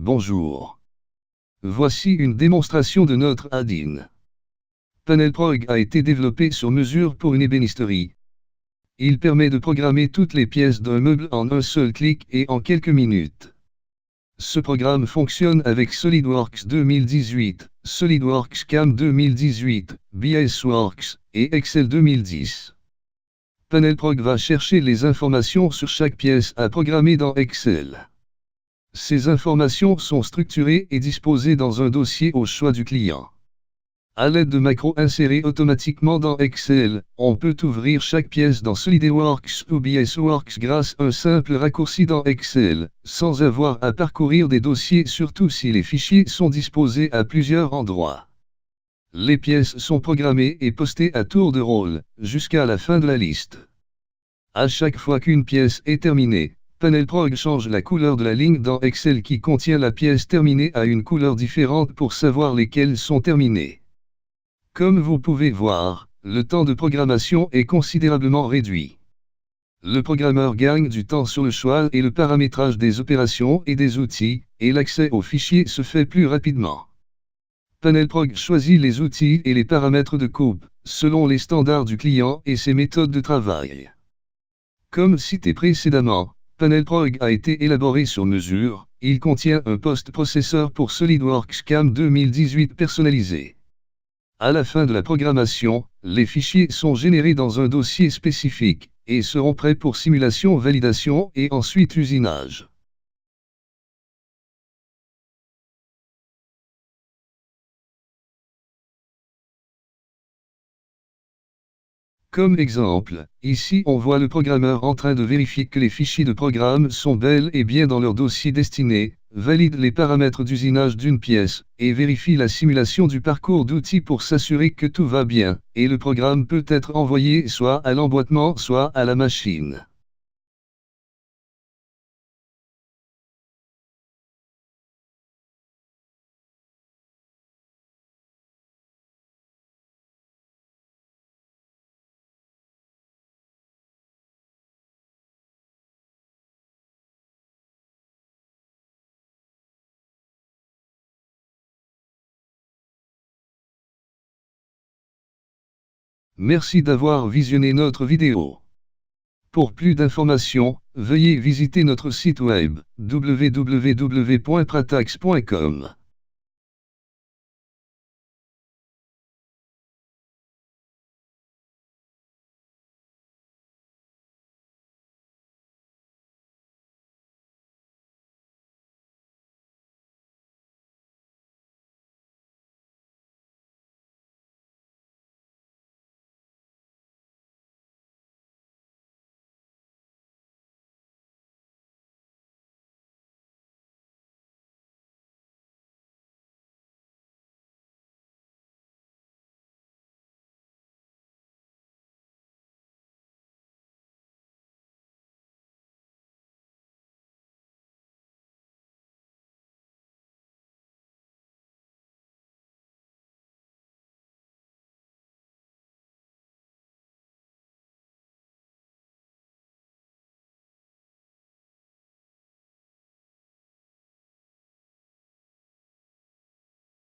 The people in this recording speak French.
Bonjour. Voici une démonstration de notre add-in. PanelProg a été développé sur mesure pour une ébénisterie. Il permet de programmer toutes les pièces d'un meuble en un seul clic et en quelques minutes. Ce programme fonctionne avec SolidWorks 2018, SolidWorks CAM 2018, BSWorks et Excel 2010. PanelProg va chercher les informations sur chaque pièce à programmer dans Excel. Ces informations sont structurées et disposées dans un dossier au choix du client. À l'aide de macros insérés automatiquement dans Excel, on peut ouvrir chaque pièce dans SolidWorks ou BSWorks grâce à un simple raccourci dans Excel, sans avoir à parcourir des dossiers, surtout si les fichiers sont disposés à plusieurs endroits. Les pièces sont programmées et postées à tour de rôle, jusqu'à la fin de la liste. À chaque fois qu'une pièce est terminée, PanelProg change la couleur de la ligne dans Excel qui contient la pièce terminée à une couleur différente pour savoir lesquelles sont terminées. Comme vous pouvez voir, le temps de programmation est considérablement réduit. Le programmeur gagne du temps sur le choix et le paramétrage des opérations et des outils, et l'accès aux fichiers se fait plus rapidement. PanelProg choisit les outils et les paramètres de coupe, selon les standards du client et ses méthodes de travail. Comme cité précédemment, PanelProg a été élaboré sur mesure, il contient un post-processeur pour SolidWorks CAM 2018 personnalisé. À la fin de la programmation, les fichiers sont générés dans un dossier spécifique, et seront prêts pour simulation, validation et ensuite usinage. Comme exemple, ici on voit le programmeur en train de vérifier que les fichiers de programme sont bel et bien dans leur dossier destiné, valide les paramètres d'usinage d'une pièce, et vérifie la simulation du parcours d'outils pour s'assurer que tout va bien, et le programme peut être envoyé soit à l'emboîtement soit à la machine. Merci d'avoir visionné notre vidéo. Pour plus d'informations, veuillez visiter notre site web www.pratax.com.